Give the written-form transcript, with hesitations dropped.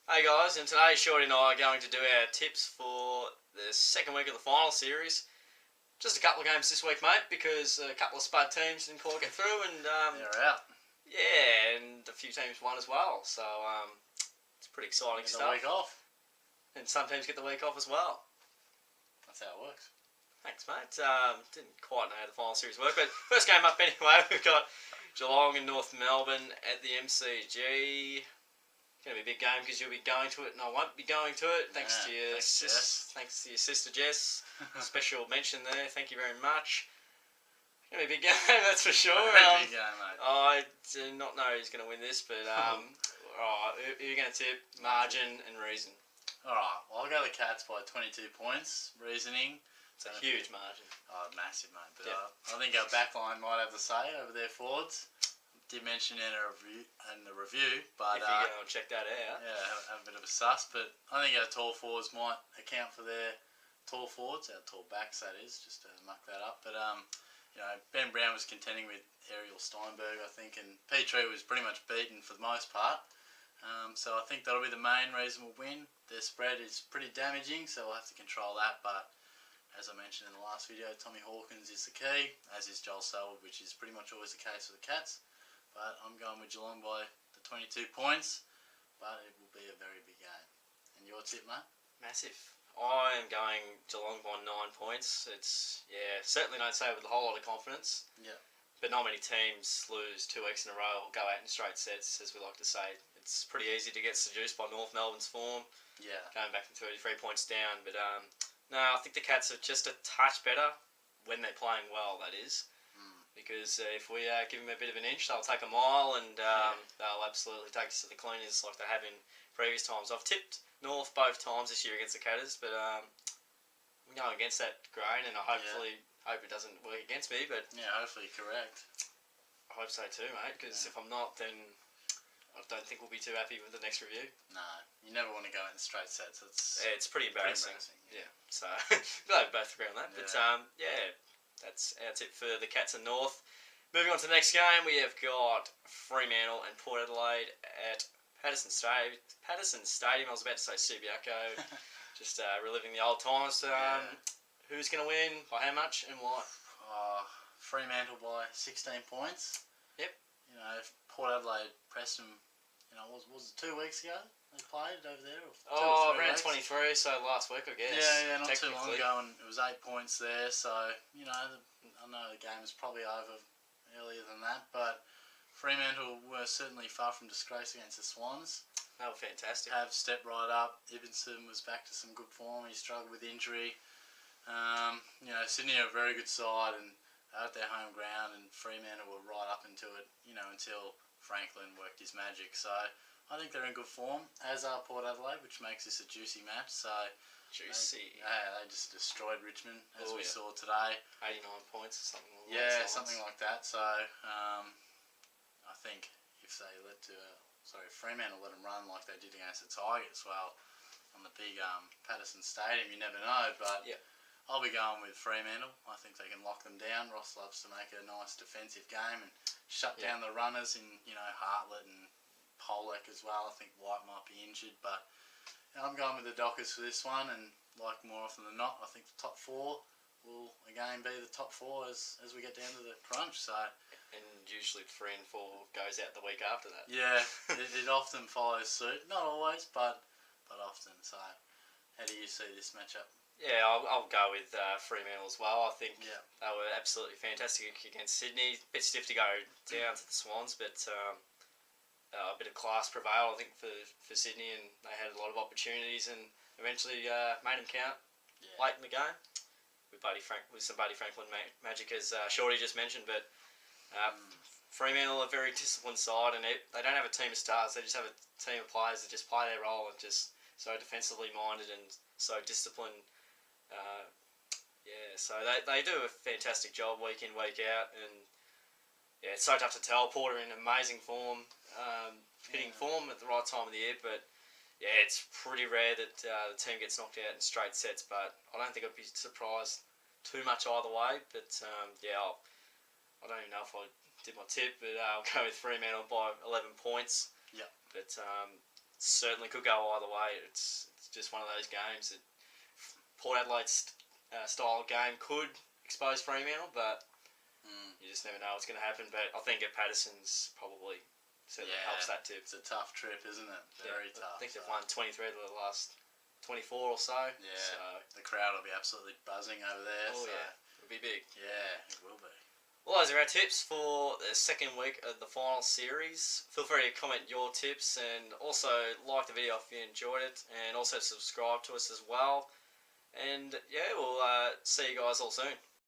Hey guys, and today Shorty and I are going to do our tips for the second week of the final series. Just a couple of games this week, mate, because a couple of spud teams didn't quite get through, and They're out. yeah, and a few teams won as well. So it's pretty exciting Get stuff. the week off. And some teams get the week off as well. That's how it works. Thanks, mate. Didn't quite know how the final series worked, but first game up anyway. We've got Geelong and North Melbourne at the MCG. Going to be a big game because you'll be going to it and I won't be going to it. Thanks to your sister Jess. Special mention there. Thank you very much. Going to be a big game, that's for sure. Big game, mate. I do not know who's going to win this, but alright, who are you going to tip? Margin and reason. Alright, well, I'll go the Cats by 22 points. Reasoning. It's a huge margin. Oh, massive, mate. But Yep. I think our backline might have the say over their forwards. Did mention in the review, but if you go and check that out. yeah, have a bit of a sus. But I think our tall forwards might account for their tall forwards, our tall backs, that is, just to muck that up. But Ben Brown was contending with Ariel Steinberg, I think, and Petrie was pretty much beaten for the most part. So I think that'll be the main reason we'll win. Their spread is pretty damaging, so we'll have to control that. But as I mentioned in the last video, Tommy Hawkins is the key, as is Joel Selwood, which is pretty much always the case for the Cats. But I'm going with Geelong by the 22 points, but it will be a very big game. And your tip, mate? Massive. I am going Geelong by 9 points. It's, certainly don't say it with a whole lot of confidence. Yeah. But not many teams lose 2 weeks in a row or go out in straight sets, as we like to say. It's pretty easy to get seduced by North Melbourne's form. Yeah. Going back from 33 points down. But no, I think the Cats are just a touch better when they're playing well, that is. Because if we give them a bit of an inch, they'll take a mile and they'll absolutely take us to the cleaners like they have in previous times. I've tipped North both times this year against the Catters, but I'm going against that grain, and I hope it doesn't work against me. But yeah, hopefully correct. I hope so too, mate, because if I'm not, then I don't think we'll be too happy with the next review. No, you never want to go in straight sets. It's pretty embarrassing. Yeah. So glad we both agree on that. Yeah. But that's our tip for the Cats and North. Moving on to the next game, we have got Fremantle and Port Adelaide at Patterson Stadium. I was about to say Subiaco. Just reliving the old times. Who's going to win? By how much and why? Fremantle by 16 points. Yep. You know, if Port Adelaide pressed them, was it 2 weeks ago they played over there? Or around 23, so last week, I guess. Yeah, not too long ago, and it was 8 points there. So I know the game is probably over earlier than that, but Fremantle were certainly far from disgrace against the Swans. They were fantastic. Have stepped right up. Ibbenson was back to some good form. He struggled with injury. Sydney are a very good side and at their home ground, and Fremantle were right up into it, until Franklin worked his magic. So I think they're in good form, as are Port Adelaide, which makes this a juicy match. So juicy. They just destroyed Richmond, as we saw today. 89 points or something like that. Yeah, something like that. So I think if they Fremantle let them run like they did against the Tigers, well, on the big Patterson Stadium, you never know. But I'll be going with Fremantle. I think they can lock them down. Ross loves to make a nice defensive game and shut down the runners in, Hartlett and Pollock as well. I think White might be injured, but I'm going with the Dockers for this one, and like more often than not, I think the top four will again be the top four as we get down to the crunch. So, and usually 3 and 4 goes out the week after that. Yeah, it often follows suit. Not always, but often. So, how do you see this matchup? Yeah, I'll go with Fremantle as well. I think they were absolutely fantastic against Sydney. A bit stiff to go down to the Swans, but a bit of class prevailed, I think, for Sydney, and they had a lot of opportunities and eventually made them count late in the game with some Buddy Franklin magic, as Shorty just mentioned. But Fremantle are a very disciplined side, and they don't have a team of stars. They just have a team of players that just play their role and just so defensively minded and so disciplined. So they do a fantastic job week in, week out, and it's so tough to tell. Porter in amazing form, hitting form at the right time of the year, but it's pretty rare that the team gets knocked out in straight sets, but I don't think I'd be surprised too much either way. But I don't even know if I did my tip, but I'll go with Fremantle by 11 points. Yeah. But certainly could go either way. It's just one of those games that Port Adelaide's style game could expose Fremantle, but you just never know what's going to happen. But I think at Patterson's probably certainly helps that too. It's a tough trip, isn't it? Very tough. I think they've won 23 of the last 24 or so. Yeah, so. The crowd will be absolutely buzzing over there. Oh, yeah. It'll be big. Yeah, it will be. Well, those are our tips for the second week of the final series. Feel free to comment your tips and also like the video if you enjoyed it, and also subscribe to us as well. And yeah, we'll see you guys all soon.